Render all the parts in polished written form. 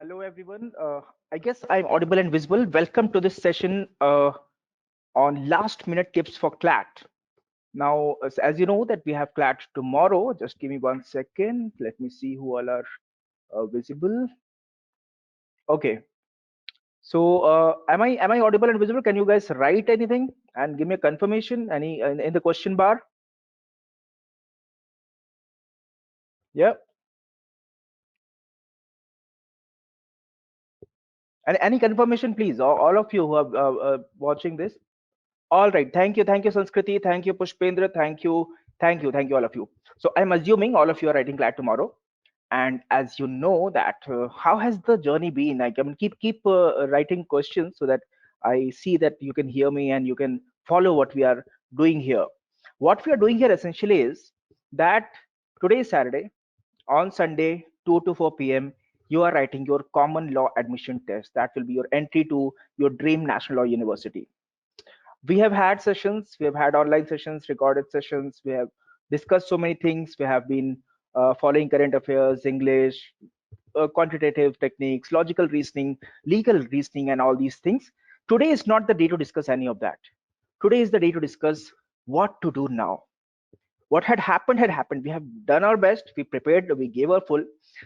Hello, everyone. I guess I'm audible and visible. Welcome to this session on last minute tips for CLAT. Now, as you know that we have CLAT tomorrow. Just give me 1 second. Let me see who all are visible. Okay. So, am I audible and visible? Can you guys write anything and give me a confirmation? Any in the question bar? Yeah. And any confirmation, please. All of you who are watching this. All right. Thank you, Sanskriti. Thank you, Pushpendra. Thank you, all of you. So I'm assuming all of you are writing CLAT tomorrow. And as you know that, how has the journey been? I can keep writing questions so that I see that you can hear me and you can follow what we are doing here. What we are doing here essentially is that today is Saturday. On Sunday, 2 to 4 p.m., you are writing your common law admission test. That will be your entry to your dream national law university. We have had sessions, we have had online sessions, recorded sessions, we have discussed so many things. We have been following current affairs, English, quantitative techniques, logical reasoning, legal reasoning, and all these things. Today is not the day to discuss any of that. Today is the day to discuss what to do now. What had happened. We have done our best, we prepared, we gave our full.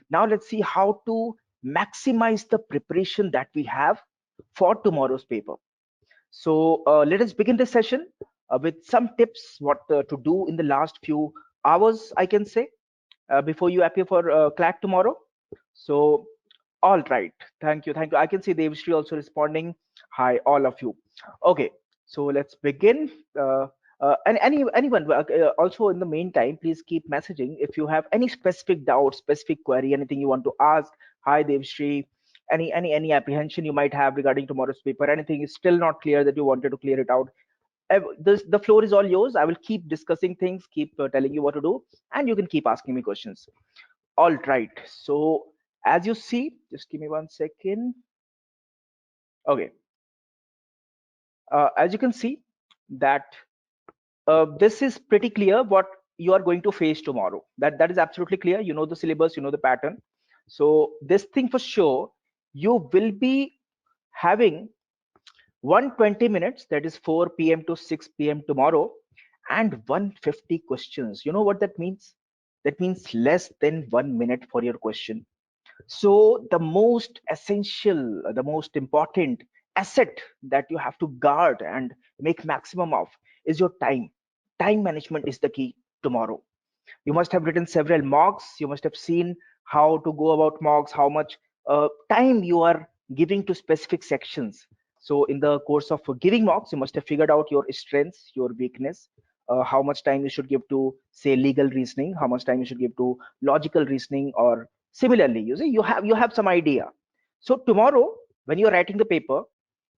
Now let's see how to maximize the preparation that we have for tomorrow's paper. So let us begin this session with some tips what to do in the last few hours, I can say, before you appear for CLAT tomorrow. So, all right. Thank you. I can see Devshri also responding. Hi, all of you. Okay, so let's begin. And anyone also in the meantime, please keep messaging if you have any specific doubt, specific query, anything you want to ask. Hi, Devshri. Any apprehension you might have regarding tomorrow's paper, anything is still not clear that you wanted to clear it out. The floor is all yours. I will keep discussing things, keep telling you what to do, and you can keep asking me questions. All right. So as you see, just give me 1 second. Okay. As you can see that this is pretty clear what you are going to face tomorrow. That is absolutely clear. You know the syllabus, you know the pattern. So this thing for sure, you will be having 120 minutes, that is 4 p.m. to 6 p.m. tomorrow, and 150 questions. You know what that means? That means less than 1 minute for your question. So the most essential, the most important asset that you have to guard and make maximum of is your time. Time management is the key tomorrow. You must have written several mocks. You must have seen how to go about mocks, how much time you are giving to specific sections. So in the course of giving mocks, you must have figured out your strengths, your weakness, how much time you should give to, say, legal reasoning, how much time you should give to logical reasoning, or similarly, you see, you have some idea. So tomorrow, when you're writing the paper,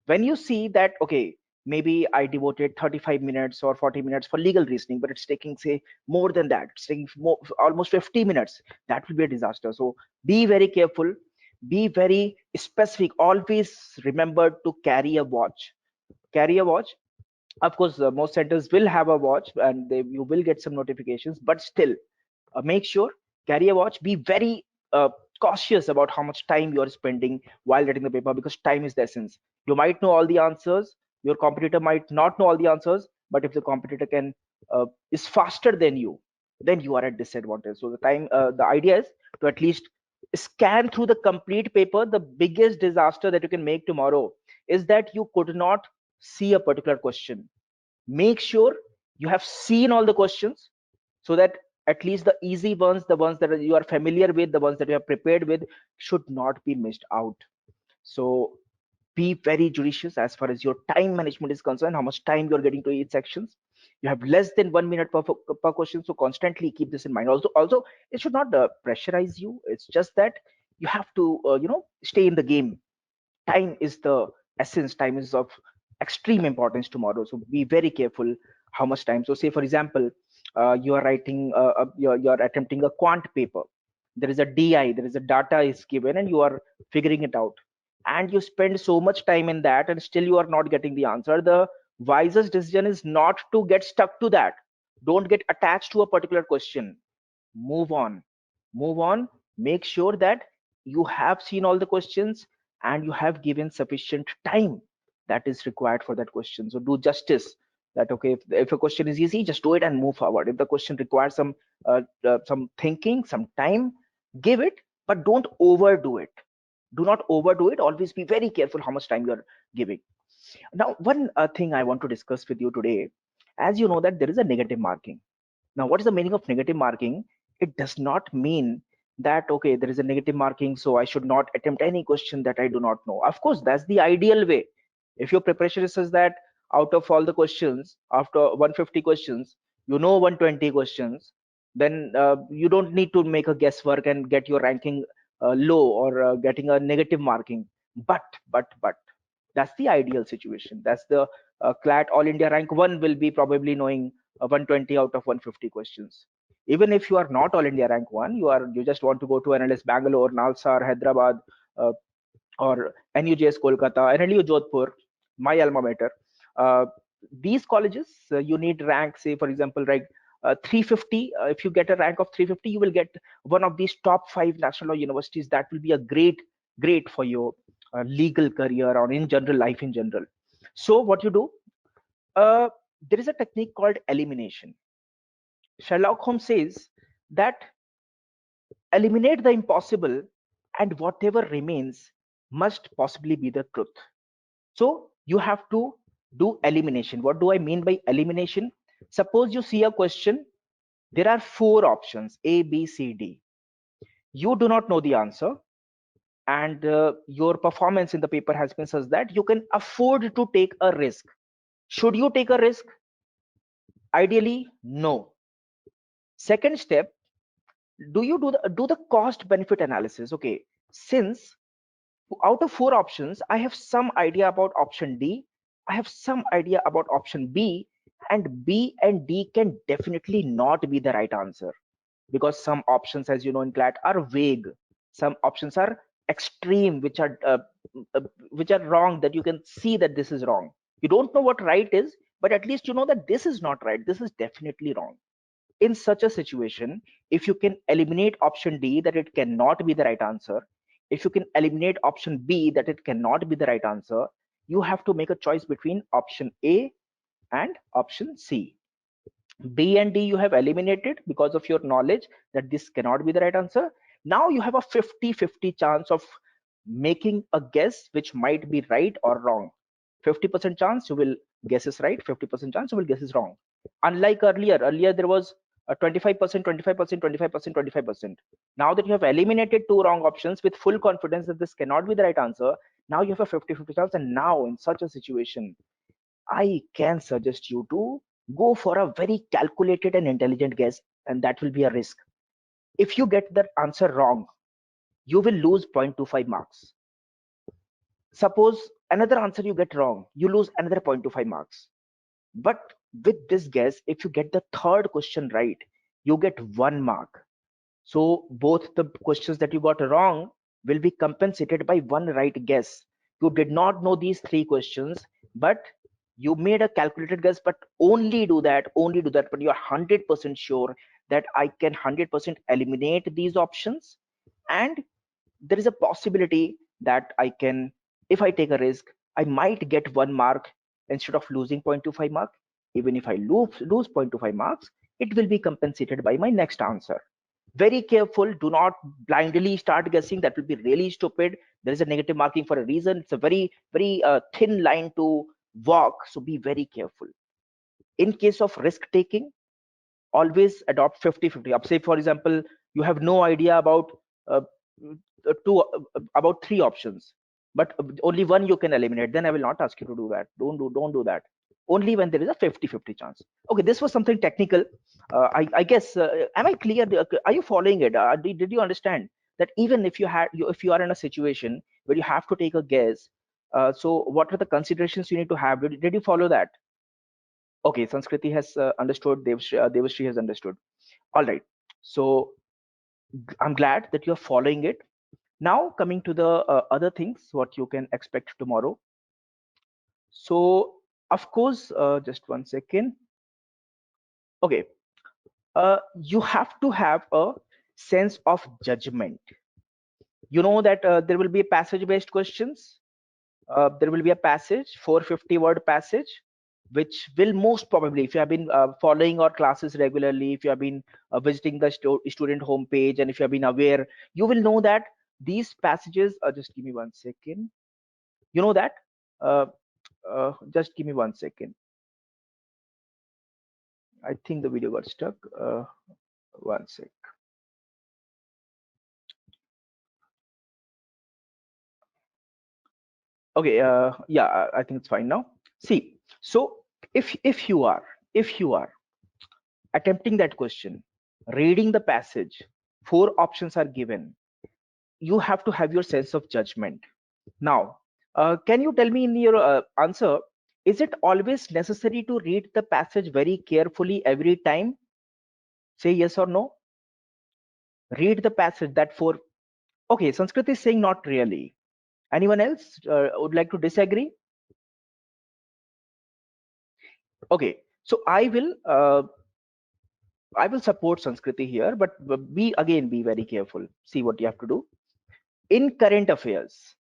when you see that, okay, maybe I devoted 35 minutes or 40 minutes for legal reasoning, but it's taking, say, more than that, it's taking more, almost 50 minutes, that will be a disaster. So be very careful, be very specific. Always remember to carry a watch. Carry a watch. Of course, most centers will have a watch, and you will get some notifications, but still, make sure, carry a watch. Be very cautious about how much time you are spending while writing the paper, because time is the essence. You might know all the answers, your competitor might not know all the answers, but if the competitor can is faster than you, then you are at disadvantage. So the idea is to at least scan through the complete paper. The biggest disaster that you can make tomorrow is that you could not see a particular question. Make sure you have seen all the questions, so that at least the easy ones, the ones that you are familiar with, the ones that you are prepared with, should not be missed out. So be very judicious as far as your time management is concerned, how much time you're getting to each sections. You have less than 1 minute per question, so constantly keep this in mind. Also, it should not pressurize you. It's just that you have to stay in the game. Time is the essence. Time is of extreme importance tomorrow, so be very careful how much time. So say for example, you are writing you're attempting a quant paper. There is a DI, there is a data is given, and you are figuring it out, and you spend so much time in that, and still you are not getting the answer. The wisest decision is not to get stuck to that. Don't get attached to a particular question. Move on. Move on. Make sure that you have seen all the questions and you have given sufficient time that is required for that question. So do justice that. Okay, if a question is easy, just do it and move forward. If the question requires some thinking, some time, give it, but don't overdo it. Do not overdo it. Always be very careful how much time you're giving. Now, one thing I want to discuss with you today, as you know that there is a negative marking. Now, what is the meaning of negative marking? It does not mean that, okay, there is a negative marking, so I should not attempt any question that I do not know. Of course, that's the ideal way. If your preparation is such that out of all the questions, after 150 questions, you know 120 questions, then you don't need to make a guesswork and get your ranking low or getting a negative marking. But that's the ideal situation. That's the CLAT All India rank 1 will be probably knowing 120 out of 150 questions. Even if you are not All India rank 1, you just want to go to NLS Bangalore, Nalsar, Hyderabad, uh, or NUJS Kolkata, NLU Jodhpur, my alma mater. Uh, these colleges, you need rank, say for example, like 350. If you get a rank of 350, you will get one of these top 5 national law universities. That will be a great for your legal career or in general life in general. So what you do, uh, there is a technique called elimination. Sherlock Holmes says that eliminate the impossible and whatever remains must possibly be the truth. So you have to do elimination. What do I mean by elimination? Suppose you see a question, there are 4 options, A, B, C, D. You do not know the answer, and your performance in the paper has been such that you can afford to take a risk. Should you take a risk? Ideally, no. Second step, do the cost benefit analysis. Okay, since out of 4 options, I have some idea about option D, I have some idea about option B, and B and D can definitely not be the right answer, because some options, as you know, in CLAT are vague. Some options are extreme, uh, which are wrong, that you can see that this is wrong. You don't know what right is, but at least you know that this is not right, this is definitely wrong. In such a situation, if you can eliminate option D, that it cannot be the right answer, if you can eliminate option B, that it cannot be the right answer, you have to make a choice between option A and option C. B and D you have eliminated because of your knowledge that this cannot be the right answer. Now you have a 50-50 chance of making a guess which might be right or wrong. 50% chance you will guess is right, 50% chance you will guess is wrong. Unlike earlier there was a 25%, 25%, 25%, 25%. Now that you have eliminated 2 wrong options with full confidence that this cannot be the right answer, now you have a 50-50 chance. And now in such a situation, I can suggest you to go for a very calculated and intelligent guess, and that will be a risk. If you get that answer wrong, you will lose 0.25 marks. Suppose another answer you get wrong, you lose another 0.25 marks. But with this guess, if you get the third question right, you get 1 mark. So both the questions that you got wrong will be compensated by 1 right guess. You did not know these 3 questions, but you made a calculated guess, but only do that, but you're 100% sure that I can 100% eliminate these options. And there is a possibility that I can, if I take a risk, I might get 1 mark instead of losing 0.25 mark. Even if I lose 0.25 marks, it will be compensated by my next answer. Very careful, do not blindly start guessing, that will be really stupid. There is a negative marking for a reason. It's a very thin line to walk, so be very careful. In case of risk taking, always adopt 50-50. Say for example, you have no idea about uh, about 3 options, but only one you can eliminate, then I will not ask you to do that. Don't do that. Only when there is a 50-50 chance. Okay, this was something technical. I guess, am I clear? Are you following it? Did you understand that even if if you are in a situation where you have to take a guess, so what are the considerations you need to have? Did you follow that? Okay, Sanskriti has understood. Devashri has understood. All right. So I'm glad that you're following it. Now coming to the other things, what you can expect tomorrow. So of course, just one second. Okay, you have to have a sense of judgment. You know that there will be passage based questions. There will be a passage, 450-word passage, which will most probably, if you have been following our classes regularly, if you have been visiting the student homepage, and if you have been aware, you will know that these passages, just give me 1 second. You know that, uh, just give me 1 second. I think the video got stuck. 1 sec. Okay, yeah, I think it's fine now. See, so if you are attempting that question, reading the passage, four options are given. You have to have your sense of judgment. Now, can you tell me in your answer, is it always necessary to read the passage very carefully every time? Say yes or no. Read the passage that for. Okay, Sanskrit is saying not really. Anyone else would like to disagree? Okay, so I will support Sanskriti here, but be very careful. See what you have to do. In current affairs,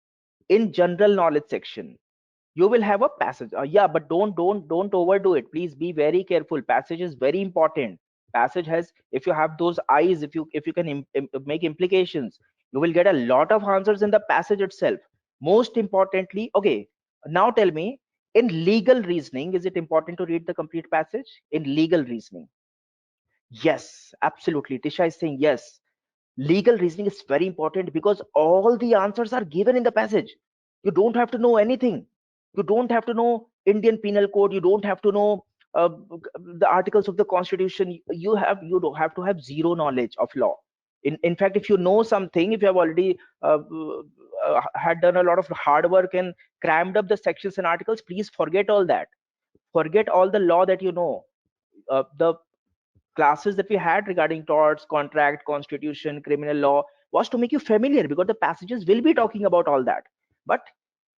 in general knowledge section, you will have a passage. Yeah, but don't overdo it. Please be very careful. Passage is very important. Passage has, if you have those eyes, if you can make implications, you will get a lot of answers in the passage itself. Most importantly, okay, now tell me, in legal reasoning, is it important to read the complete passage? In legal reasoning, yes, absolutely. Tisha is saying yes. Legal reasoning is very important because all the answers are given in the passage. You don't have to know anything. You don't have to know Indian Penal Code. You don't have to know the articles of the Constitution. You don't have to have zero knowledge of law. In fact, if you know something, if you have already had done a lot of hard work and crammed up the sections and articles, please forget all that. Forget all the law that you know. The classes that we had regarding torts, contract, constitution, criminal law was to make you familiar, because the passages will be talking about all that. But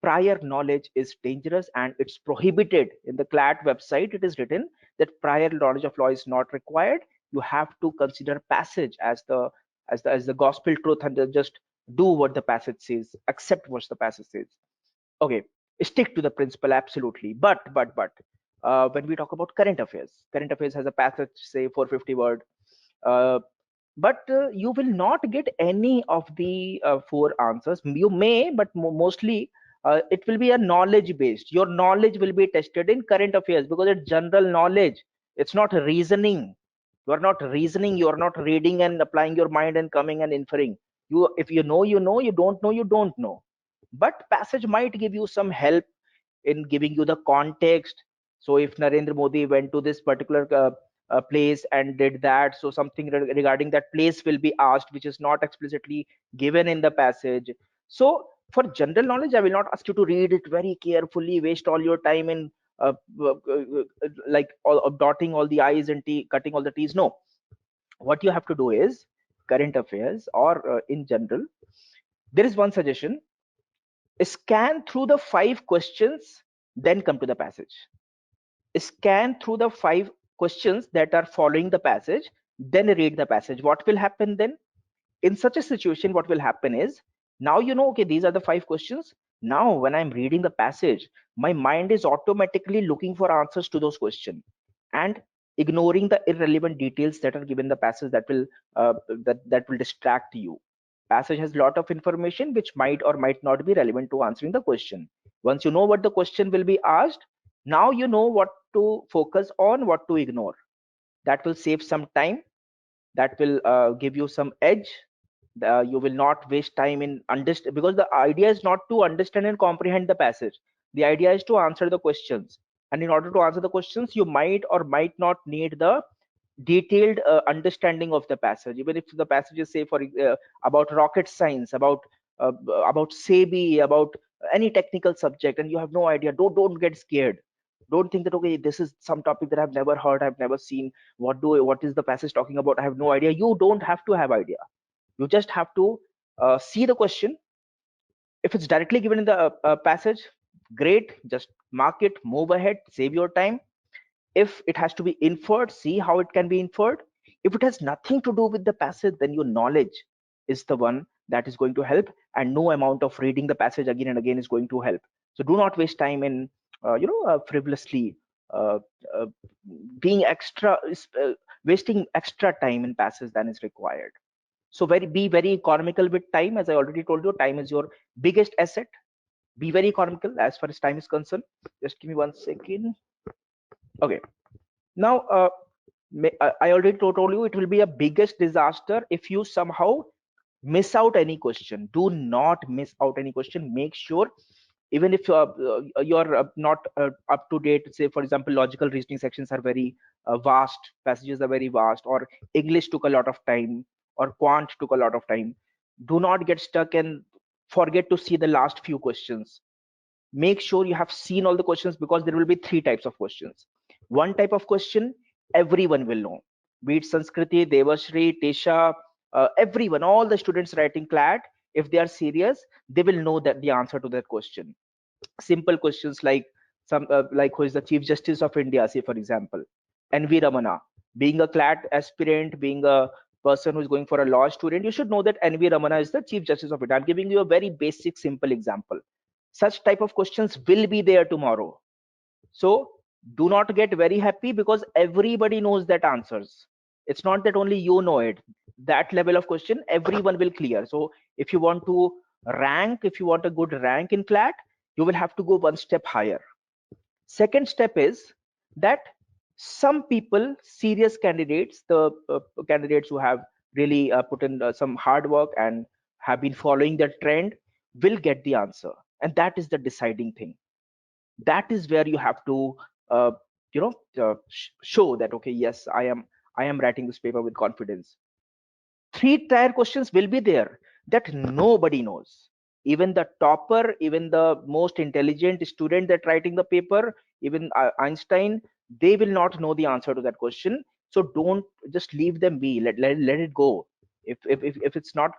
prior knowledge is dangerous and it's prohibited. In the CLAT website, it is written that prior knowledge of law is not required. You have to consider passage as the gospel truth, and just do what the passage says, accept what the passage says. Okay, stick to the principle, absolutely. But when we talk about current affairs has a passage, say 450-word, uh, but you will not get any of the four answers. You may, but mostly it will be a knowledge based. Your knowledge will be tested in current affairs because it's general knowledge. It's not reasoning. You are not reasoning. You are not reading and applying your mind and coming and inferring. If you know, you know. You don't know, you don't know. But passage might give you some help in giving you the context. So if Narendra Modi went to this particular place and did that, so something regarding that place will be asked, which is not explicitly given in the passage. So for general knowledge, I will not ask you to read it very carefully, waste all your time in like dotting all the i's and cutting all the t's. No, what you have to do is current affairs or in general, there is one suggestion: scan through the 5 questions, then come to the passage. Scan through the 5 questions that are following the passage, then read the passage. What will happen then? In such a situation, what will happen is, now you know, okay, these are the 5 questions. Now when I'm reading the passage, my mind is automatically looking for answers to those questions and ignoring the irrelevant details that are given in the passage, that will that will distract you. Passage has a lot of information which might or might not be relevant to answering the question. Once you know what the question will be asked, now you know what to focus on, what to ignore. That will save some time. That will give you some edge. You will not waste time in understand, because the idea is not to understand and comprehend the passage. The idea is to answer the questions, and in order to answer the questions, you might or might not need the detailed understanding of the passage. Even if the passages say for about rocket science, uh, about sebi, about any technical subject, and you have no idea, don't get scared. Don't think that, okay, this is some topic that I've never heard, I've never seen, what is the passage talking about, I have no idea. You don't have to have idea. You just have to see the question. If it's directly given in the passage, great, just mark it, move ahead, save your time. If it has to be inferred, see how it can be inferred. If it has nothing to do with the passage, then your knowledge is the one that is going to help. and no amount of reading the passage again and again is going to help. So do not waste time in frivolously uh, uh, being extra wasting extra time in passages than is required. So be very economical with time. As I already told you, time is your biggest asset. Be very economical as far as time is concerned. Just give me 1 second. Okay. Now, I already told you it will be a biggest disaster if you somehow miss out any question. Do not miss out any question. Make sure, even if you're not up to date, say for example, logical reasoning sections are very vast, passages are very vast, or English took a lot of time, or quant took a lot of time. Do not get stuck and forget to see the last few questions. Make sure you have seen all the questions, because there will be three types of questions. One type of question everyone will know, be it Sanskriti, Devashri, Tesha, everyone, all the students writing CLAT, if they are serious, they will know that the answer to that question. Simple questions like like who is the Chief Justice of India, say for example, NV Ramana. Being a CLAT aspirant, being a person who is going for a law student, you should know that NV Ramana is the Chief Justice of India. I'm giving you a very basic simple example. Such type of questions will be there tomorrow. So do not get very happy because everybody knows that answers. It's not that only you know it. That level of question everyone will clear. So if you want to rank, if you want a good rank in CLAT, you will have to go one step higher. Second step is that some people, serious candidates, the candidates who have really put in some hard work and have been following the trend, will get the answer. And that is the deciding thing. That is where you have to uh, show that, okay, yes, I am writing this paper with confidence. Three tier questions will be there that nobody knows. Even the topper, even the most intelligent student that writing the paper, even Einstein, they will not know the answer to that question. So don't just leave them be. Let it go. If it's not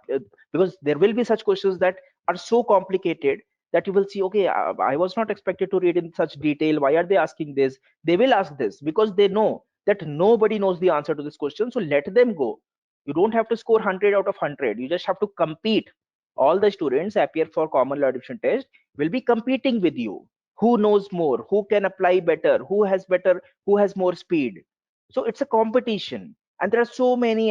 because there will be such questions that are so complicated that you will see, okay, I was not expected to read in such detail. Why are they asking this? They will ask this because they know that nobody knows the answer to this question. So let them go. You don't have to score 100 out of 100. You just have to compete. All the students appear for common law admission test will be competing with you. Who knows more, who can apply better, who has more speed. So it's a competition, and there are so many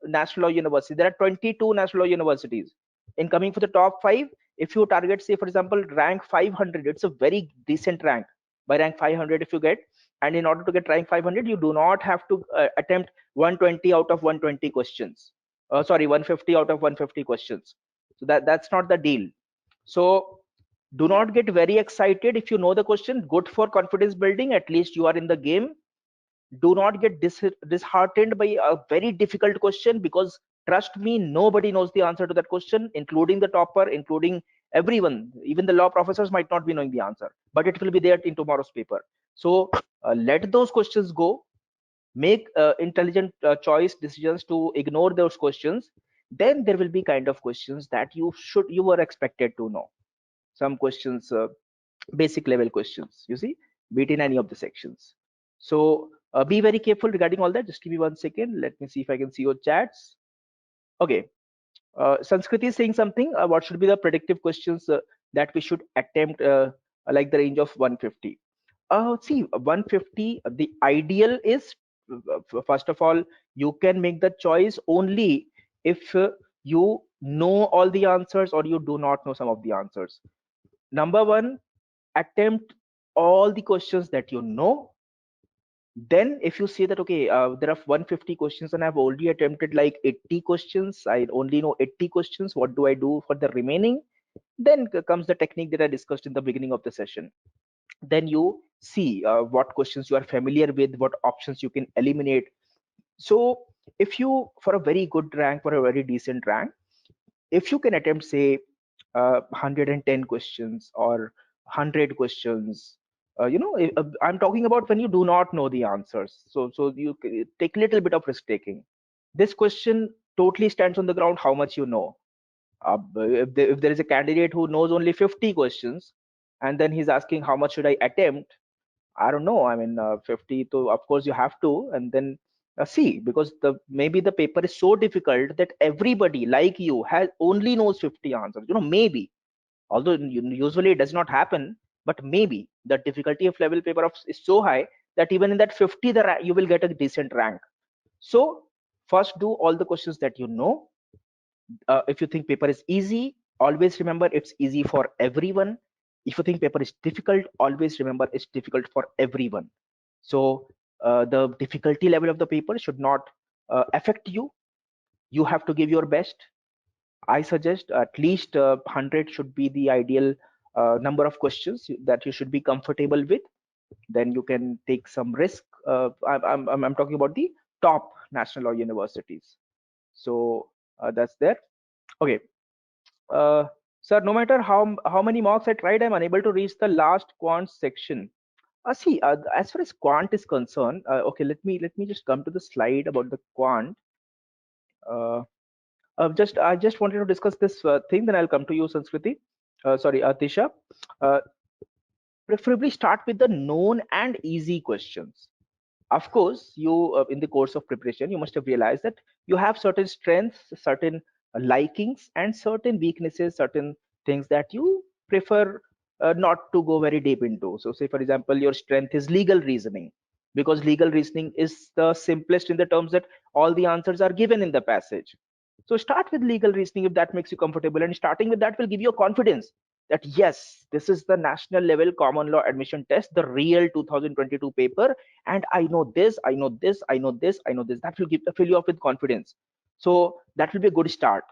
national law universities. There are 22 national law universities. In coming for the top 5, if you target, say for example, rank 500, it's a very decent rank. By rank 500 if you get, and in order to get rank 500, you do not have to attempt 120 out of 120 questions. Sorry, 150 out of 150 questions. So that's not the deal. So do not get very excited if you know the question. Good for confidence building, at least you are in the game. Do not get disheartened by a very difficult question, because trust me, nobody knows the answer to that question, including the topper, including everyone. Even the law professors might not be knowing the answer, but it will be there in tomorrow's paper. So let those questions go. Make intelligent choice decisions to ignore those questions. Then there will be kind of questions that you were expected to know. Some questions, basic level questions, you see, be it in any of the sections. So be very careful regarding all that. Just give me 1 second. Let me see if I can see your chats. Okay. Sanskriti is saying something. What should be the predictive questions that we should attempt, like the range of 150? See, 150, the ideal is, first of all, you can make the choice only if you know all the answers or you do not know some of the answers. Number one, attempt all the questions that you know. Then if you say that, okay, there are 150 questions and I've already attempted like 80 questions, I only know 80 questions, what do I do for the remaining? Then comes the technique that I discussed in the beginning of the session. Then you see what questions you are familiar with, what options you can eliminate. So if you, for a very good rank, for a very decent rank, if you can attempt, say, 110 questions or 100 questions, I'm talking about when you do not know the answers. So you take a little bit of risk taking. This question totally stands on the ground how much you know. If there is a candidate who knows only 50 questions, and then he's asking how much should I attempt, I don't know. I mean, 50 to, of course, you have to. And then See, because maybe the paper is so difficult that everybody like you has only knows 50 answers. Maybe, although usually it does not happen, but maybe the difficulty of level paper is so high that even in that 50, you will get a decent rank. So first do all the questions that you know. If you think paper is easy, always remember it's easy for everyone. If you think paper is difficult, always remember it's difficult for everyone. So the difficulty level of the paper should not affect you. You have to give your best. I suggest at least 100 should be the ideal number of questions that you should be comfortable with. Then you can take some risk. I'm talking about the top national law universities. So that's there. Okay. Uh, Sir, no matter how many marks I tried, I'm unable to reach the last quant section. See, as far as quant is concerned, okay, let me just come to the slide about the quant. Uh, I just wanted to discuss this thing, then I'll come to you, Sanskriti. Sorry, Tisha. Uh, Preferably start with the known and easy questions. Of course, you in the course of preparation, you must have realized that you have certain strengths, certain likings, and certain weaknesses, certain things that you prefer not to go very deep into. So, say for example, your strength is legal reasoning, because legal reasoning is the simplest in the terms that all the answers are given in the passage. So start with legal reasoning if that makes you comfortable, and starting with that will give you a confidence that yes, this is the national level common law admission test, the real 2022 paper, and I know this, I know this, I know this, I know this. That will fill you up with confidence. So that will be a good start.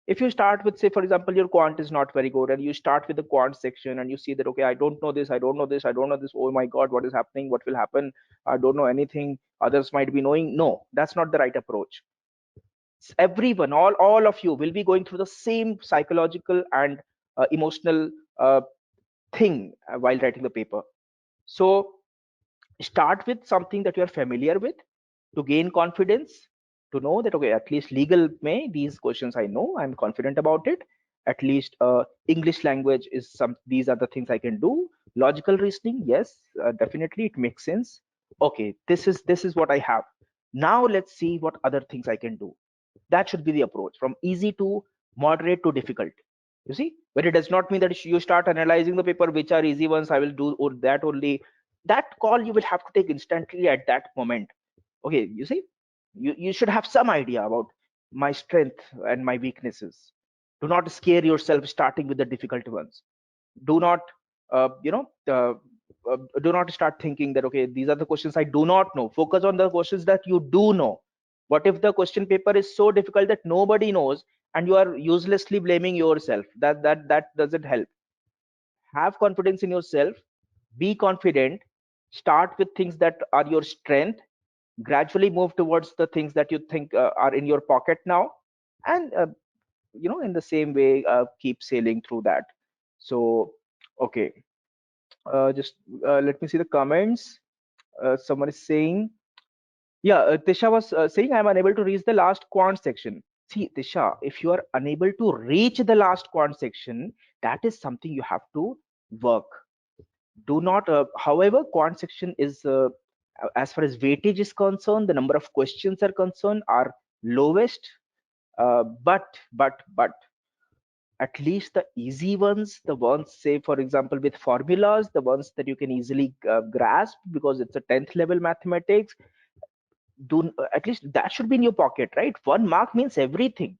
If you start with, say for example, your quant is not very good, and you start with the quant section and you see that, okay, I don't know this, I don't know this, I don't know this, oh my god, what is happening, what will happen, I don't know anything, others might be knowing. No, that's not the right approach. Everyone, all of you will be going through the same psychological and emotional uh, thing while writing the paper. So start with something that you are familiar with to gain confidence, to know that okay, at least legal may these questions I know, I'm confident about it. At least English language is some, these are the things I can do. Logical reasoning, yes, definitely it makes sense. Okay, this is what I have. Now let's see what other things I can do. That should be the approach, from easy to moderate to difficult. You see, but it does not mean that you start analyzing the paper, which are easy ones I will do, or that only. That call you will have to take instantly at that moment. Okay, you see, you should have some idea about my strength and my weaknesses. Do not scare yourself starting with the difficult ones. Do not uh, you know uh, do not start thinking that okay, these are the questions I do not know. Focus on the questions that you do know. What if the question paper is so difficult that nobody knows, and you are uselessly blaming yourself? That doesn't help. Have confidence in yourself, be confident, start with things that are your strength, gradually move towards the things that you think are in your pocket now, and in the same way keep sailing through that. So okay, just let me see the comments. Someone is saying, yeah, Tisha was saying, I'm unable to reach the last quant section. See, Tisha, if you are unable to reach the last quant section, that is something you have to work. Do not, however, quant section is, as far as weightage is concerned, the number of questions are concerned, are lowest. But at least the easy ones, the ones, say for example with formulas, the ones that you can easily grasp because it's a 10th level mathematics, do at least that should be in your pocket, right? 1 mark means everything.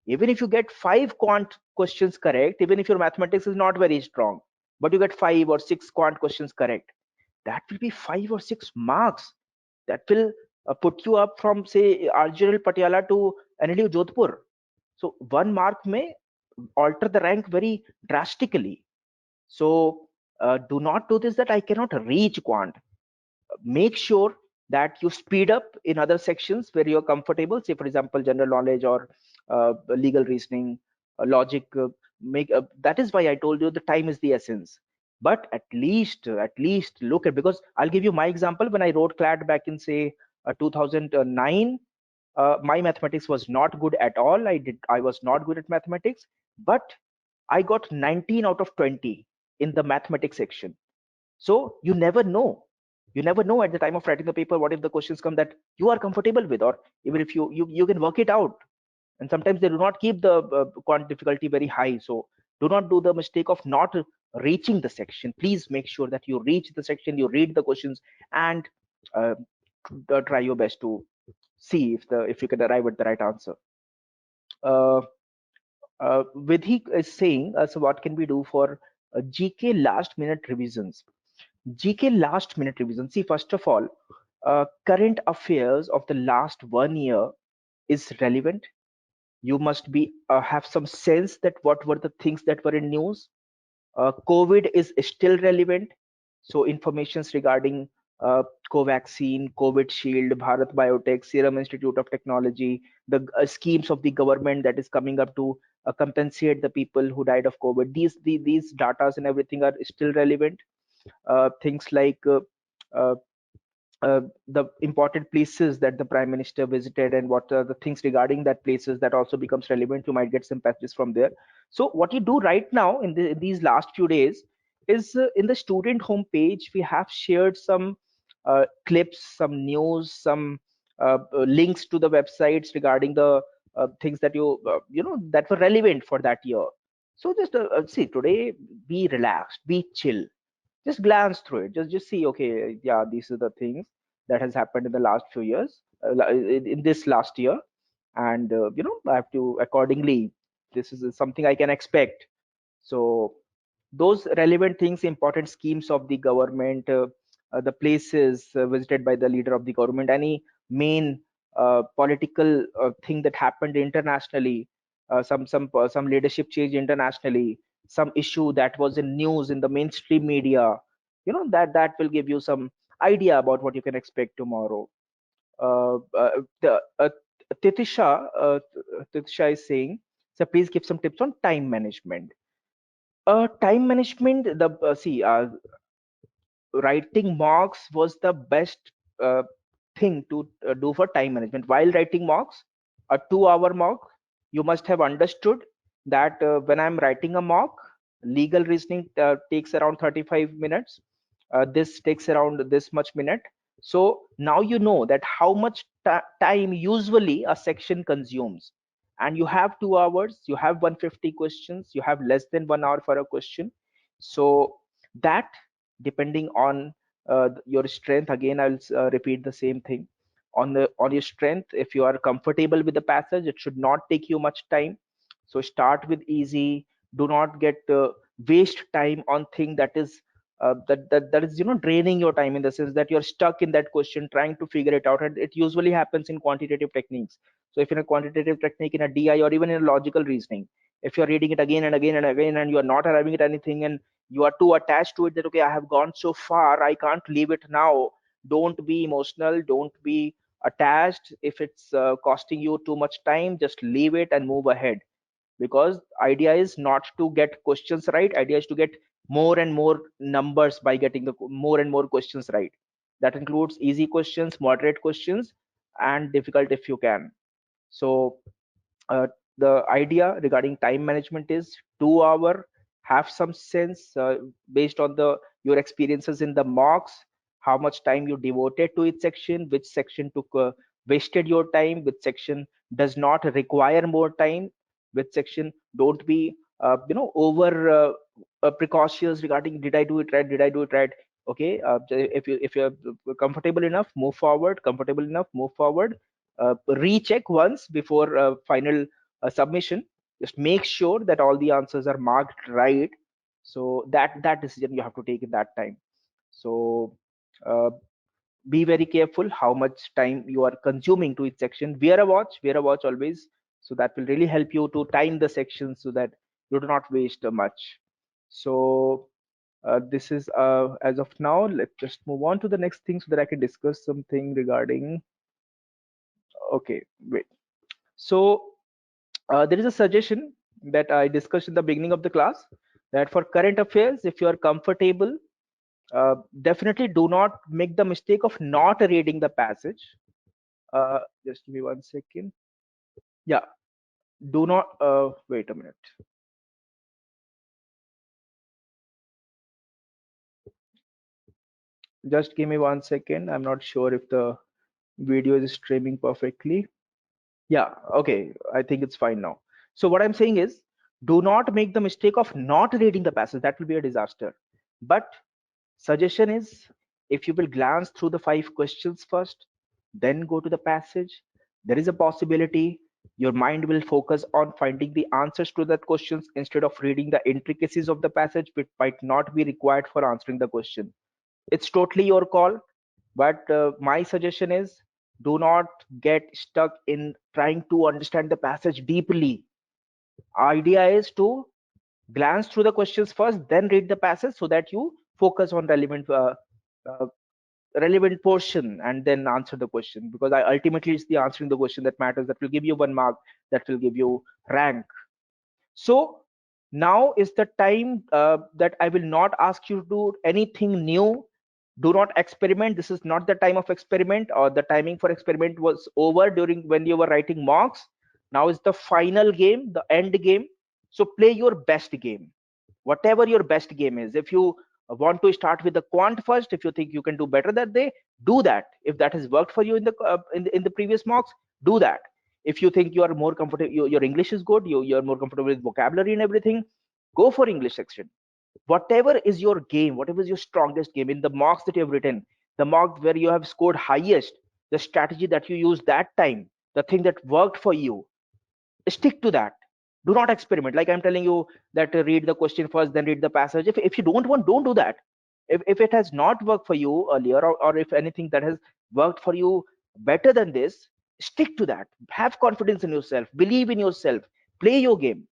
Even if you get 5 quant questions correct, even if your mathematics is not very strong, but you get 5 or 6 quant questions correct, that will be 5 or 6 marks. That will put you up from, say, RGL Patiala to NLU Jodhpur. So 1 mark may alter the rank very drastically. So do not do this that I cannot reach quant. Make sure that you speed up in other sections where you're comfortable, say for example general knowledge or legal reasoning, logic, make that is why I told you the time is the essence. But at least look at, because I'll give you my example. When I wrote CLAT back in, say, 2009, my mathematics was not good at all. I was not good at mathematics, but I got 19 out of 20 in the mathematics section. So you never know. You never know at the time of writing the paper what if the questions come that you are comfortable with, or even if you can work it out. And sometimes they do not keep the quant difficulty very high. So do not do the mistake of not reaching the section. Please make sure that you reach the section, you read the questions, and uh, try your best to see if you can arrive at the right answer. uh, Vidhi is saying, so what can we do for GK last minute revisions? GK last minute revision. See, first of all, current affairs of the last 1 year is relevant. You must be have some sense that what were the things that were in news. COVID is still relevant. So informations regarding uh, Covaxin, COVID Shield, Bharat Biotech, Serum Institute of Technology, the schemes of the government that is coming up to compensate the people who died of COVID. These datas and everything are still relevant. Things like uh, the important places that the prime minister visited and what are the things regarding that places, that also becomes relevant. You might get some patches from there. So what you do right now in these last few days is, in the student homepage we have shared some clips, some news, some links to the websites regarding the things that that were relevant for that year. So just see today, be relaxed, be chill, just glance through it, just see, okay, yeah, these are the things that has happened in the last few years, in this last year. And I have to accordingly, this is something I can expect. So those relevant things, important schemes of the government, the places visited by the leader of the government, any main political thing that happened internationally, some leadership change internationally, some issue that was in news in the mainstream media, that will give you some idea about what you can expect tomorrow. The Titisha is saying, so please give some tips on time management. Time management, the see writing mocks was the best thing to do for time management. While writing mocks, a 2 hour mock, you must have understood that when I'm writing a mock, legal reasoning takes around 35 minutes. This takes around this much minute. So now you know that how much time usually a section consumes. And you have 2 hours, you have 150 questions, you have less than 1 hour for a question. So that, depending on your strength, again I'll repeat the same thing. On your strength, if you are comfortable with the passage, it should not take you much time. So start with easy. Do not get waste time on thing that is that is draining your time, in the sense that you're stuck in that question trying to figure it out. And it usually happens in quantitative techniques. So if in a quantitative technique, in a DI, or even in a logical reasoning, if you're reading it again and again and again and you're not arriving at anything, and you are too attached to it, that okay, I have gone so far, I can't leave it now. Don't be emotional, don't be attached. If it's costing you too much time, just leave it and move ahead. Because idea is not to get questions right, idea is to get more and more numbers by getting the more and more questions right. That includes easy questions, moderate questions, and difficult if you can. So uh, the idea regarding time management is 2 hour, have some sense based on the your experiences in the mocks, how much time you devoted to each section, which section took wasted your time, which section does not require more time, which section don't be over precautious regarding did I do it right, did I do it right. Okay, if you're comfortable enough, move forward, comfortable enough, move forward. Recheck once before final submission. Just make sure that all the answers are marked right. So that decision you have to take in that time. So uh, be very careful how much time you are consuming to each section. Wear a watch always. So that will really help you to time the sections so that you do not waste much. So this is as of now. Let's just move on to the next thing so that I can discuss something regarding. Okay, wait. So there is a suggestion that I discussed in the beginning of the class, that for current affairs, if you are comfortable, definitely do not make the mistake of not reading the passage. Just give me 1 second. Yeah, do not. Wait a minute. Just give me 1 second. I'm not sure if the video is streaming perfectly. Yeah, okay. I think it's fine now. So what I'm saying is, do not make the mistake of not reading the passage. That will be a disaster. But suggestion is, if you will glance through the 5 questions first, then go to the passage, there is a possibility your mind will focus on finding the answers to that questions instead of reading the intricacies of the passage, which might not be required for answering the question. It's totally your call, but my suggestion is, do not get stuck in trying to understand the passage deeply. Idea is to glance through the questions first, then read the passage so that you focus on uh, relevant portion and then answer the question, because ultimately it's the answering the question that matters, that will give you 1 mark, that will give you rank. So now is the time that I will not ask you to do anything new. Do not experiment. This is not the time of experiment, or the timing for experiment was over during when you were writing mocks. Now is the final game, the end game. So play your best game, whatever your best game is. If you want to start with the quant first, if you think you can do better that day, do that. If that has worked for you in the previous mocks, do that. If you think you are more comfortable, your English is good, you're more comfortable with vocabulary and everything, go for English section. Whatever is your game, whatever is your strongest game in the mocks that you have written, the mock where you have scored highest, the strategy that you used that time, the thing that worked for you, stick to that. Do not experiment. Like I'm telling you that read the question first, then read the passage. If you don't want, don't do that. If it has not worked for you earlier, or if anything that has worked for you better than this, stick to that. Have confidence in yourself, believe in yourself, play your game,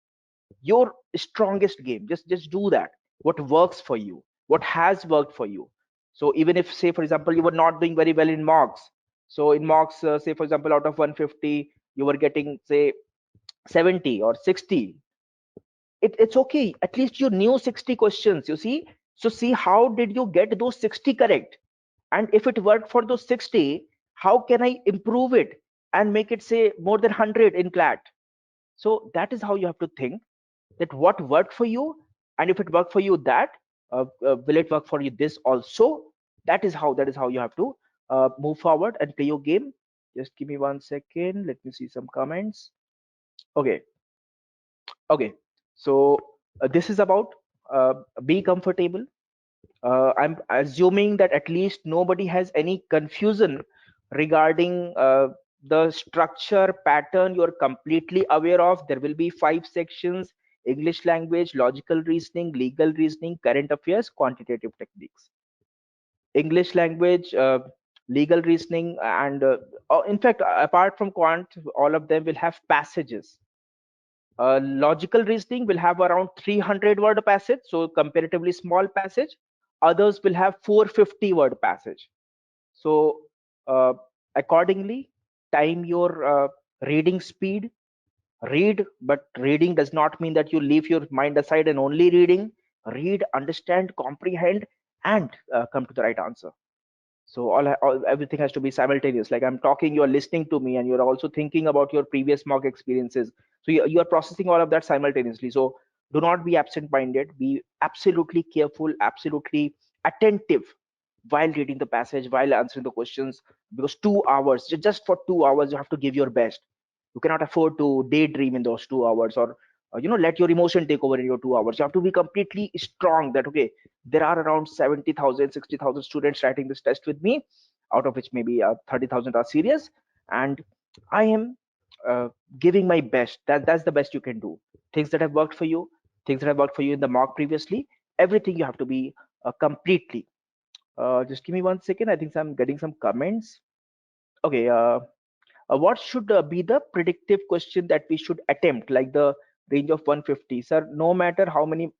your strongest game. Just do that, what works for you, what has worked for you. So even if, say for example, you were not doing very well in mocks, so in mocks, say for example, out of 150 you were getting, say, 70 or 60, it's okay. At least you knew 60 questions, you see. So see, how did you get those 60 correct? And if it worked for those 60, how can I improve it and make it, say, more than 100 in CLAT? So that is how you have to think, that what worked for you, and if it worked for you that, will it work for you this also? That is how you have to move forward and play your game. Just give me 1 second, let me see some comments. Okay. Okay, so this is about be comfortable. I'm assuming that at least nobody has any confusion regarding the structure pattern. You're completely aware of. There will be 5 sections: English language, logical reasoning, legal reasoning, current affairs, quantitative techniques. English language, legal reasoning, and in fact, apart from quant, all of them will have passages. Logical reasoning will have around 300 word passage, so comparatively small passage. Others will have 450 word passage. So accordingly, time your reading speed. Read, but reading does not mean that you leave your mind aside and only reading. Read, understand, comprehend, and come to the right answer. So everything has to be simultaneous. Like I'm talking, you're listening to me, and you're also thinking about your previous mock experiences. So you are processing all of that simultaneously. So do not be absent minded, be absolutely careful, absolutely attentive while reading the passage, while answering the questions, because 2 hours, just for 2 hours, you have to give your best. You cannot afford to daydream in those 2 hours, or let your emotion take over in your 2 hours. You have to be completely strong that, okay, there are around 70,000, 60,000 students writing this test with me, out of which maybe 30,000 are serious, and I am uh, giving my best. That's the best you can do. Things that have worked for you, things that have worked for you in the mock previously, everything you have to be completely. Just give me 1 second. I think I'm getting some comments. Okay. What should be the predictive question that we should attempt, like the range of 150, sir? No matter how many.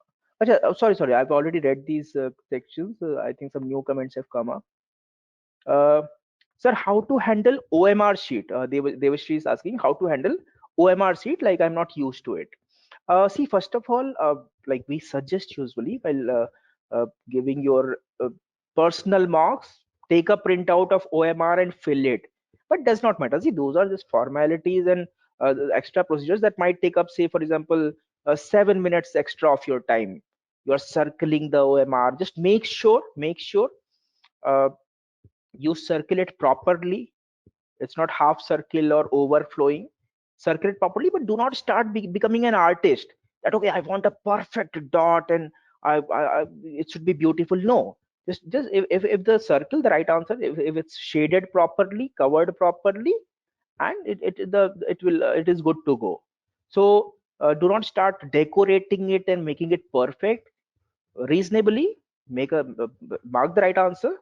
Achha, sorry, I've already read these sections. I think some new comments have come up. uh, Sir, how to handle OMR sheet? Devashri is asking how to handle OMR sheet, like I'm not used to it. See, first of all, like we suggest usually while giving your personal marks, take a printout of OMR and fill it. But does not matter. See, those are just formalities and the extra procedures that might take up, say, for example, 7 minutes extra of your time. You are circling the OMR. Just make sure uh, you circulate properly. It's not half circle or overflowing. Circulate properly, but do not start becoming an artist that okay, I want a perfect dot and it should be beautiful. No, just if the circle, the right answer, if it's shaded properly, covered properly, and it is good to go. So do not start decorating it and making it perfect. Reasonably make a mark the right answer.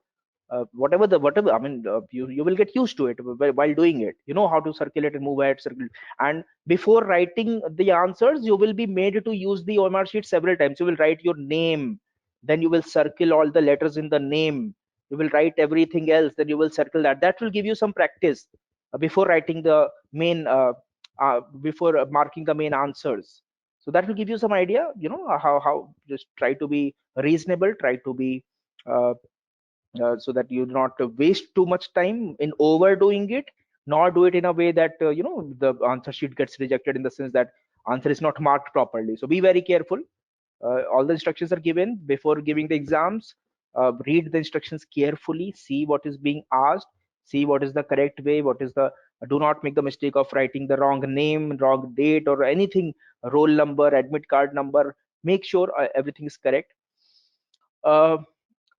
Whatever I mean, you will get used to it while doing it. You know how to circulate and move ahead, circulate. And before writing the answers, you will be made to use the OMR sheet several times. You will write your name, then you will circle all the letters in the name. You will write everything else, then you will circle that. That will give you some practice before writing the main before marking the main answers. So that will give you some idea, you know, how just try to be reasonable, try to be uh, so that you do not waste too much time in overdoing it, nor do it in a way that you know, the answer sheet gets rejected in the sense that answer is not marked properly. So be very careful. All the instructions are given before giving the exams. Read the instructions carefully, see what is being asked, see what is the correct way, what is the do not make the mistake of writing the wrong name, wrong date, or anything, roll number, admit card number. Make sure everything is correct. uh,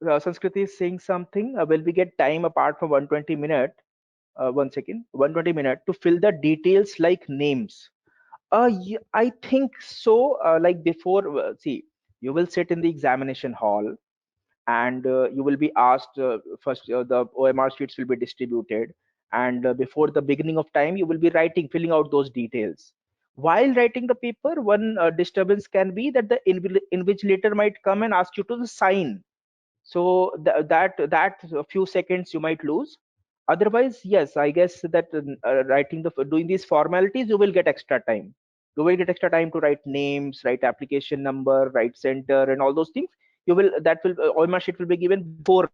Sanskriti is saying something. Will we get time apart from 120 minute? 1 second, 120 minute to fill the details like names? I think so. Like before, see, you will sit in the examination hall and you will be asked first. The OMR sheets will be distributed, and before the beginning of time, you will be writing, filling out those details. While writing the paper, one disturbance can be that the invigilator might come and ask you to sign. So that a few seconds you might lose. Otherwise, yes, I guess that writing the doing these formalities, you will get extra time. You will get extra time to write names, write application number, write center, and all those things. You will that will OMR sheet will be given before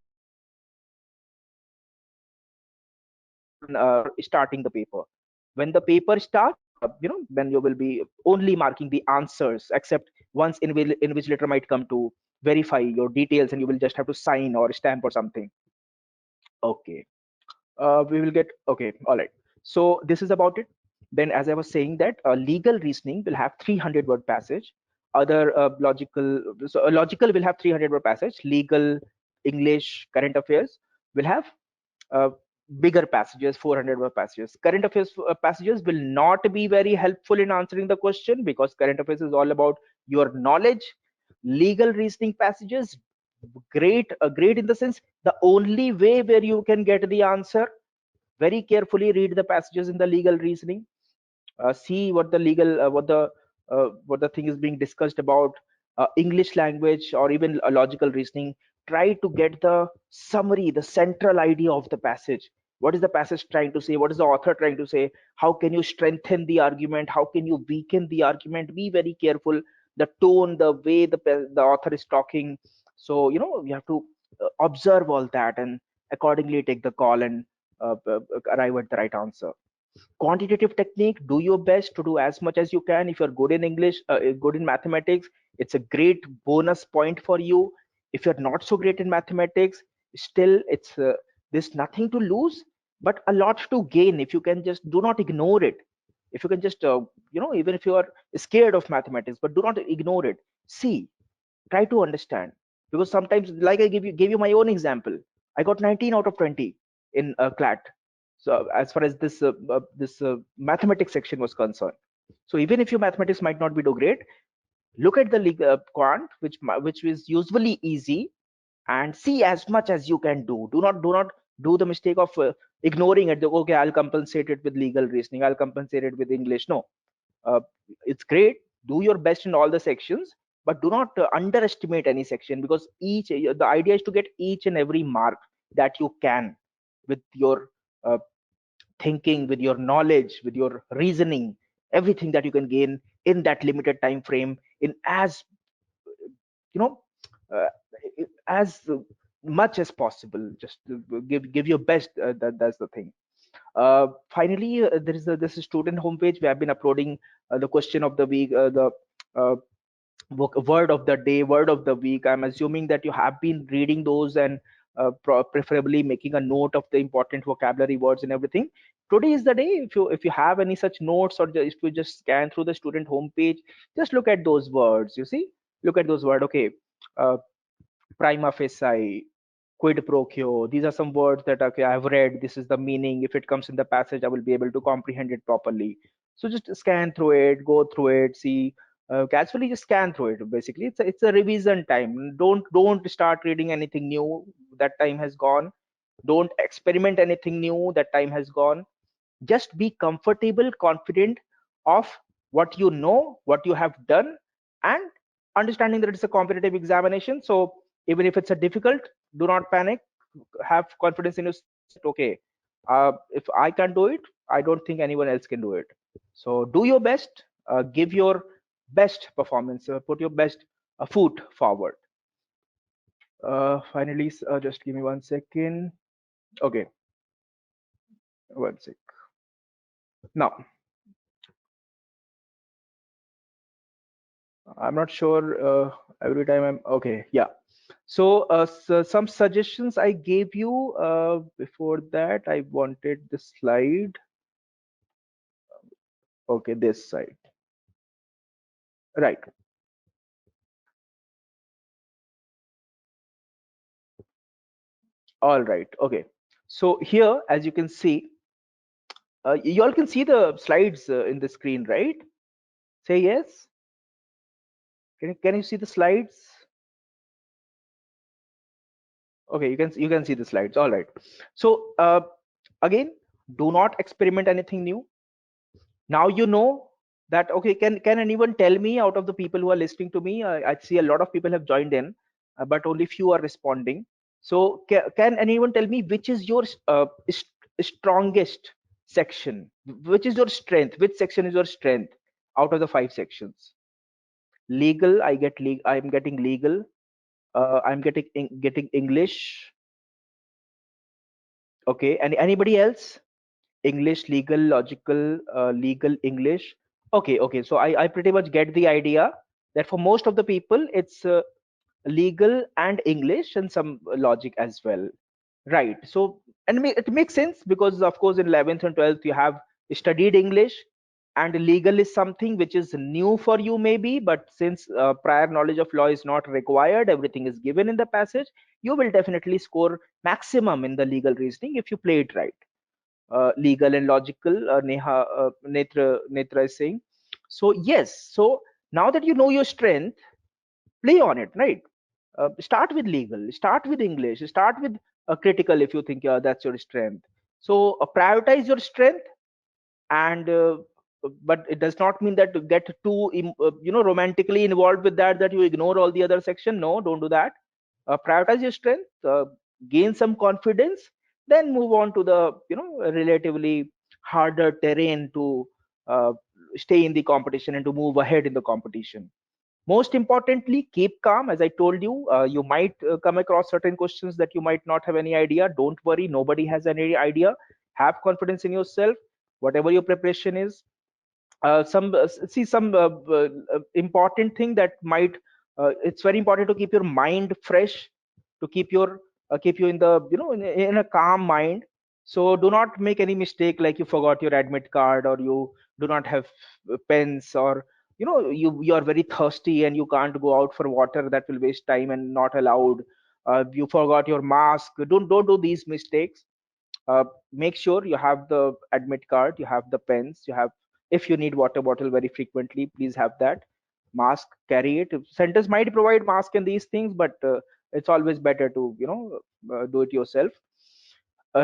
starting the paper. When the paper starts, you know, then you will be only marking the answers, except once invigilator might come to verify your details, and you will just have to sign or stamp or something. Okay. We will get okay, all right. So this is about it. Then, as I was saying, that legal reasoning will have 300 word passage. Other logical, so logical will have 300 word passage. Legal, English, current affairs will have uh, bigger passages, 400 word passages. Current affairs passages will not be very helpful in answering the question, because current affairs is all about your knowledge. Legal reasoning passages, great in the sense, the only way where you can get the answer. Very carefully read the passages in the legal reasoning. See what the legal what the thing is being discussed about. English language or even a logical reasoning, try to get the summary, the central idea of the passage. What is the passage trying to say? What is the author trying to say? How can you strengthen the argument? How can you weaken the argument? Be very careful. The tone, the way the author is talking. So you know, you have to observe all that and accordingly take the call and arrive at the right answer. Quantitative technique, do your best to do as much as you can. If you're good in English, good in mathematics, it's a great bonus point for you. If you're not so great in mathematics, still it's there's nothing to lose, but a lot to gain if you can just do not ignore it. If you can just you know, even if you are scared of mathematics, but do not ignore it. See, try to understand, because sometimes, like I gave you my own example, I got 19 out of 20 in CLAT. So as far as this mathematics section was concerned. So even if your mathematics might not be too great, look at the quant, which is usually easy, and see as much as you can do. Do not do the mistake of ignoring it. Okay, I'll compensate it with legal reasoning, I'll compensate it with English. No, uh, it's great, do your best in all the sections, but do not underestimate any section, because each the idea is to get each and every mark that you can, with your uh, thinking, with your knowledge, with your reasoning, everything that you can gain in that limited time frame, in as you know, uh, as much as possible. Just give your best. That's the thing. Finally, there is this student homepage. We have been uploading the question of the week, the uh, word of the day, word of the week. I'm assuming that you have been reading those and preferably making a note of the important vocabulary words and everything. Today is the day. If you have any such notes, or if you just scan through the student homepage, just look at those words. You see, look at those words. Okay, uh, prima facie, quid pro quo. These are some words that, okay, I've read. This is the meaning. If it comes in the passage, I will be able to comprehend it properly. So just scan through it, go through it, see. Casually just scan through it. Basically, it's a revision time. Don't start reading anything new. That time has gone. Don't experiment anything new. That time has gone. Just be comfortable, confident of what you know, what you have done, and understanding that it's a competitive examination. So even if it's a difficult, do not panic. Have confidence in yourself that, okay, if I can do it, I don't think anyone else can do it. So do your best, give your best performance, put your best foot forward. Finally, just give me 1 second. Okay, 1 sec. Now, I'm not sure. Every time I'm okay. Yeah. So some suggestions I gave you. Before that, I wanted the slide. Okay, this side. Right. All right. Okay. So here, as you can see, you all can see the slides in the screen, right? Say yes. Can you see the slides? Okay, you can see the slides. All right. So again, do not experiment anything new. Now you know that. Okay, can anyone tell me, out of the people who are listening to me, I see a lot of people have joined in, but only few are responding. So can anyone tell me which is your strongest section? Which is your strength? Which section is your strength out of the 5 sections? Legal, I'm getting legal. I'm getting English. Okay, and anybody else? English, legal, logical, legal, English. Okay, okay. So I pretty much get the idea that for most of the people, it's legal and English and some logic as well. Right. So, and it makes sense because, of course, in 11th and 12th, you have studied English, and legal is something which is new for you, maybe. But since prior knowledge of law is not required, everything is given in the passage, you will definitely score maximum in the legal reasoning if you play it right. Legal and logical, Netra is saying. So yes, so now that you know your strength, play on it, right? Start with legal, start with English, start with critical if you think that's your strength. So prioritize your strength, and but it does not mean that to get too romantically involved with that you ignore all the other section. No, don't do that. Prioritize your strength, gain some confidence, then move on to the relatively harder terrain to uh, stay in the competition and to move ahead in the competition. Most importantly, keep calm. As I told you, you might come across certain questions that you might not have any idea. Don't worry, nobody has any idea. Have confidence in yourself, whatever your preparation is. Some see some important thing that might it's very important to keep your mind fresh, to keep you in the in a calm mind. So do not make any mistake like you forgot your admit card, or you do not have pens, or you are very thirsty and you can't go out for water. That will waste time and not allowed. You forgot your mask. Don't do these mistakes. Make sure you have the admit card, you have the pens, you have, if you need water bottle very frequently, please have that. Mask, carry it. Centers might provide mask and these things, but it's always better to do it yourself.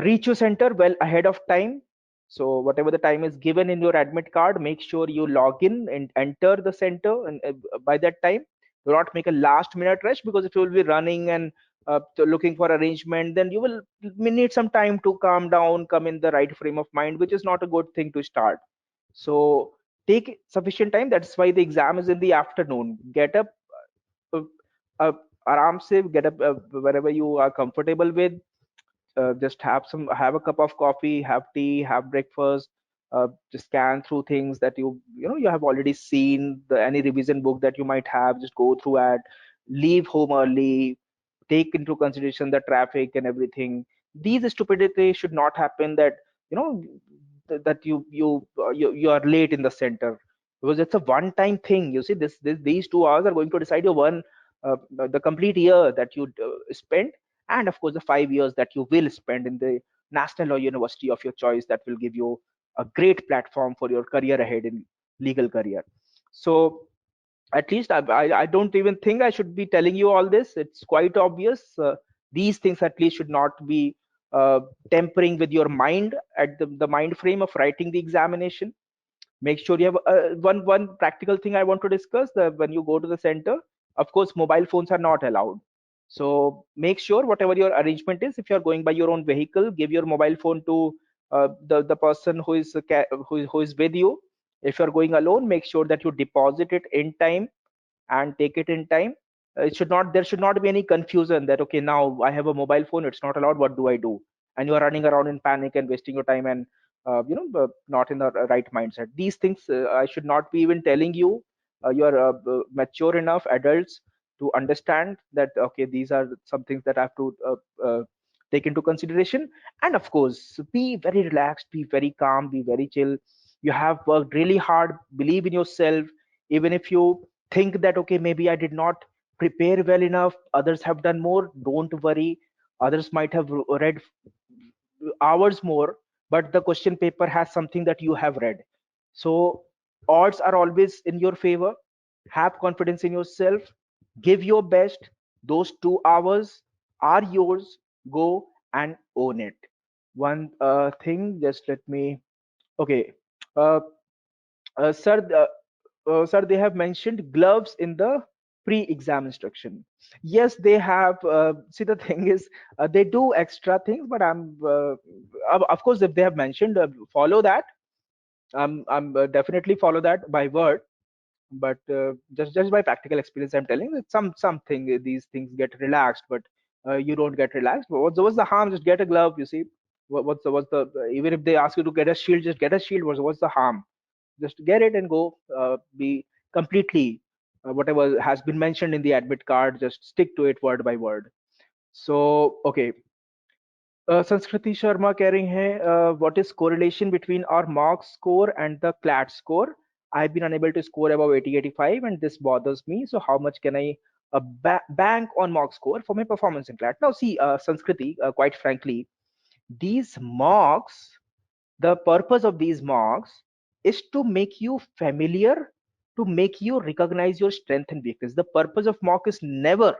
Reach your center well ahead of time. So whatever the time is given in your admit card, make sure you log in and enter the center, and by that time do not make a last minute rush, because if you will be running and looking for arrangement, then you will need some time to calm down, come in the right frame of mind, which is not a good thing to start. So take sufficient time. That's why the exam is in the afternoon. Get up, uh, uh, aram se, get up wherever you are comfortable with. Just have a cup of coffee, have tea, have breakfast. Just scan through things that you have already seen, any revision book that you might have, just go through it. Leave home early, take into consideration the traffic and everything. These stupidity should not happen, that you know that you are late in the center, because it's a one time thing. You see, these 2 hours are going to decide your one the complete year that you spend, and of course the 5 years that you will spend in the national or university of your choice, that will give you a great platform for your career ahead in legal career. So at least I don't even think I should be telling you all this. It's quite obvious. These things at least should not be tempering with your mind at the mind frame of writing the examination. Make sure you have one practical thing I want to discuss. When you go to the center, of course mobile phones are not allowed. So make sure whatever your arrangement is, if you're going by your own vehicle, give your mobile phone to the person who is with you. If you're going alone, make sure that you deposit it in time and take it in time. It should not There should not be any confusion that, okay, now I have a mobile phone, it's not allowed, what do I do? And you are running around in panic and wasting your time, and not in the right mindset. These things I should not be even telling you. You are mature enough adults to understand that, okay, these are some things that I have to take into consideration. And of course, be very relaxed, be very calm, be very chill. You have worked really hard, believe in yourself. Even if you think that, okay, maybe I did not prepare well enough, others have done more, don't worry. Others might have read hours more, but the question paper has something that you have read. So odds are always in your favor. Have confidence in yourself, give your best. Those 2 hours are yours. Go and own it. One thing, just let me, okay, uh, sir, sir, they have mentioned gloves in the pre-exam instruction. Yes, they have. See, the thing is, they do extra things, but of course, if they have mentioned, follow that. I'm definitely follow that by word. But just by practical experience, I'm telling that something these things get relaxed, but you don't get relaxed. What's the harm? Just get a glove. You see, what's the even if they ask you to get a shield, just get a shield. What's the harm? Just get it and go. Be completely whatever has been mentioned in the admit card, just stick to it word by word. So okay, संस्कृति शर्मा कह रही हैं, what is correlation between our mark score and the CLAT score? I've been unable to score above 80, 85, and this bothers me. So how much can I bank on mark score for my performance in CLAT? Now see, Sanskriti, quite frankly, these marks, the purpose of these marks is to make you familiar, to make you recognize your strength and weakness. The purpose of mock is never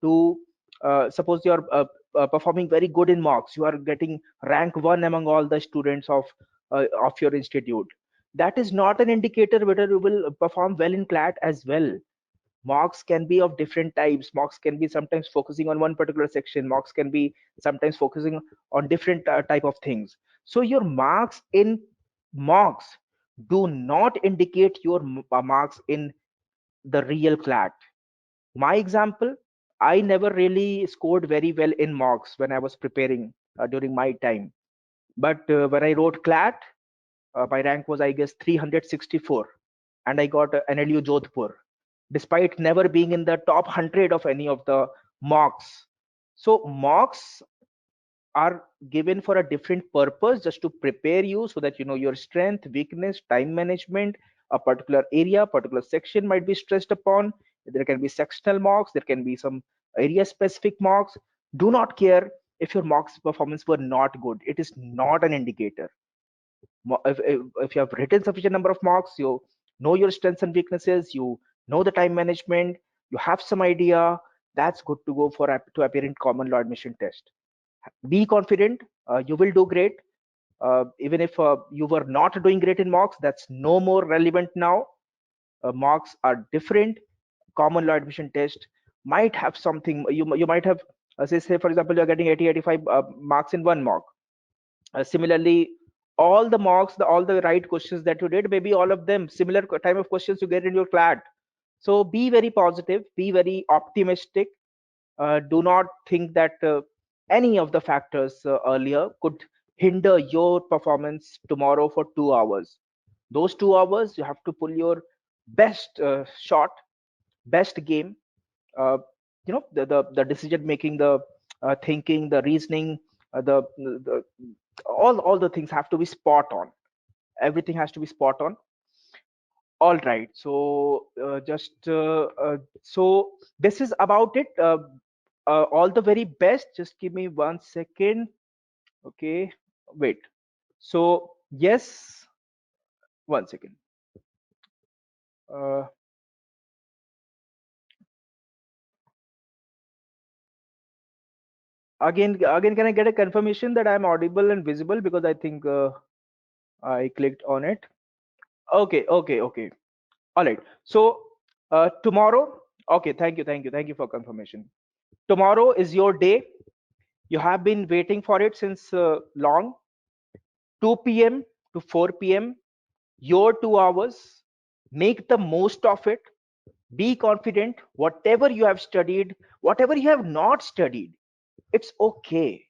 to suppose you are performing very good in mocks, you are getting rank 1 among all the students of your institute. That is not an indicator whether you will perform well in CLAT as well. Mocks can be of different types. Mocks can be sometimes focusing on one particular section. Mocks can be sometimes focusing on different type of things. So your marks in mocks do not indicate your marks in the real CLAT. My example, I never really scored very well in mocks when I was preparing during my time. But when I wrote CLAT, my rank was, I guess, 364, and I got NLU Jodhpur, despite never being in the top 100 of any of the mocks. So mocks are given for a different purpose, just to prepare you so that you know your strength, weakness, time management. A particular area, particular section might be stressed upon. There can be sectional mocks, there can be some area specific mocks. Do not care if your mocks performance were not good, it is not an indicator. If you have written sufficient number of mocks, you know your strengths and weaknesses, you know the time management, you have some idea, that's good to go for to appear in common law admission test. Be confident, you will do great. Even if you were not doing great in mocks, that's no more relevant now. Mocks are different. Common law admission test might have something. You might have, say for example, you're getting 80, 85 marks in one mock. Similarly, all the mocks, all the right questions that you did, maybe all of them similar type of questions you get in your CLAT. So be very positive, be very optimistic. Do not think that any of the factors earlier could hinder your performance tomorrow for 2 hours. Those 2 hours, you have to pull your best shot, best game. Uh, the decision making, the thinking, the reasoning, the all the things have to be spot on. Everything has to be spot on. All right. So just so this is about it. All the very best. Just give me 1 second. Okay. Wait. So yes, 1 second. Uh, again, can I get a confirmation that I'm audible and visible, because I think I clicked on it. Okay. Okay. Okay. All right. So tomorrow. Okay. Thank you for confirmation. Tomorrow is your day. You have been waiting for it since long. 2 p.m. to 4 p.m., your 2 hours. Make the most of it. Be confident. Whatever you have studied, whatever you have not studied, it's okay.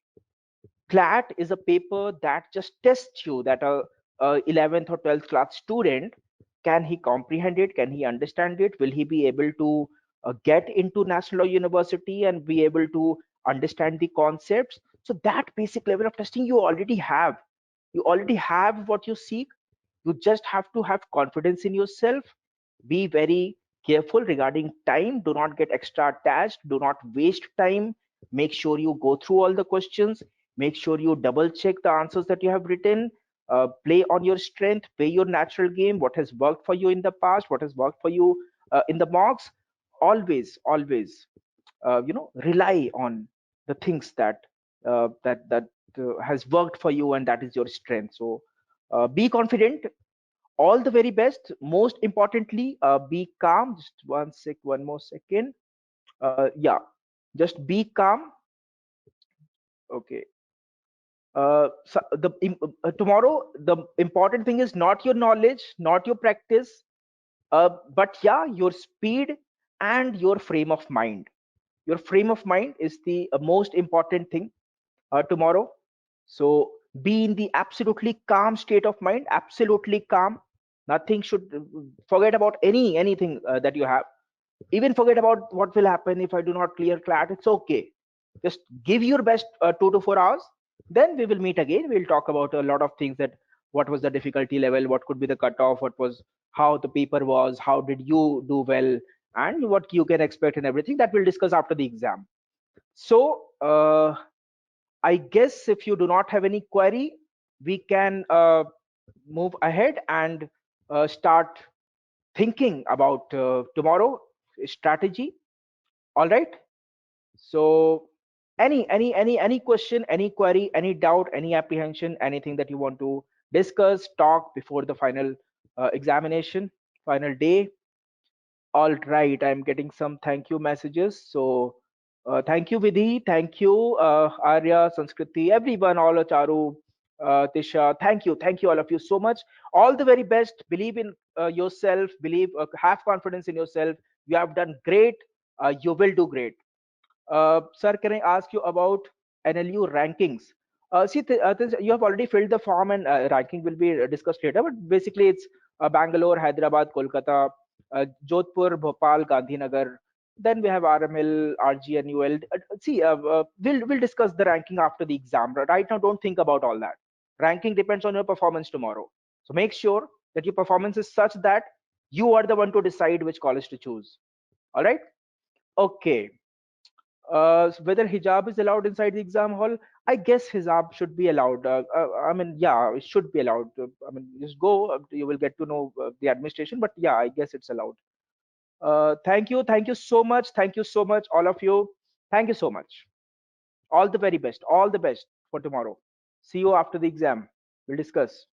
CLAT is a paper that just tests you that a 11th or 12th class student, can he comprehend it? Can he understand it? Will he be able to get into national or university and be able to understand the concepts? So that basic level of testing you already have. You already have what you seek. You just have to have confidence in yourself. Be very careful regarding time. Do not get extra attached. Do not waste time. Make sure you go through all the questions. Make sure you double check the answers that you have written. Play on your strength. Play your natural game. What has worked for you in the past, what has worked for you in the mocks. Always rely on the things that has worked for you, and that is your strength. So be confident. All the very best. Most importantly, be calm. Just one more second. Yeah, just be calm. Okay. So tomorrow, the important thing is not your knowledge, not your practice, but yeah, your speed and your frame of mind. Your frame of mind is the most important thing tomorrow. So be in the absolutely calm state of mind. Absolutely calm. Nothing should forget about anything that you have. Even forget about what will happen if I do not clear CLAT. It's okay. Just give your best 2 to 4 hours. Then we will meet again. We'll talk about a lot of things, that what was the difficulty level, what could be the cutoff, what was, how the paper was, how did you do well, and what you can expect, and everything that we'll discuss after the exam. So I guess if you do not have any query, we can move ahead and start thinking about tomorrow strategy. All right. So any question, any query, any doubt, any apprehension, anything that you want to discuss, talk before the final examination, final day. All right, I'm getting some thank you messages. So thank you, Vidhi. Thank you, Arya, Sanskriti, everyone, all Charu, Tisha. Thank you, all of you so much. All the very best. Believe in yourself. Have confidence in yourself. You have done great. You will do great. Sir, can I ask you about NLU rankings? You have already filled the form, and ranking will be discussed later. But basically, it's Bangalore, Hyderabad, Kolkata, Jodhpur, Bhopal, Gandhinagar. Then we have RML, RGNUL. We'll discuss the ranking after the exam. Right now, don't think about all that. Ranking depends on your performance tomorrow. So make sure that your performance is such that you are the one to decide which college to choose. All right? Okay. Whether hijab is allowed inside the exam hall, I guess hijab should be allowed. I mean, yeah, it should be allowed. I mean, just go, you will get to know the administration, but yeah, I guess it's allowed. Thank you so much. Thank you so much, all of you. Thank you so much. All the very best. All the best for tomorrow. See you after the exam. We'll discuss.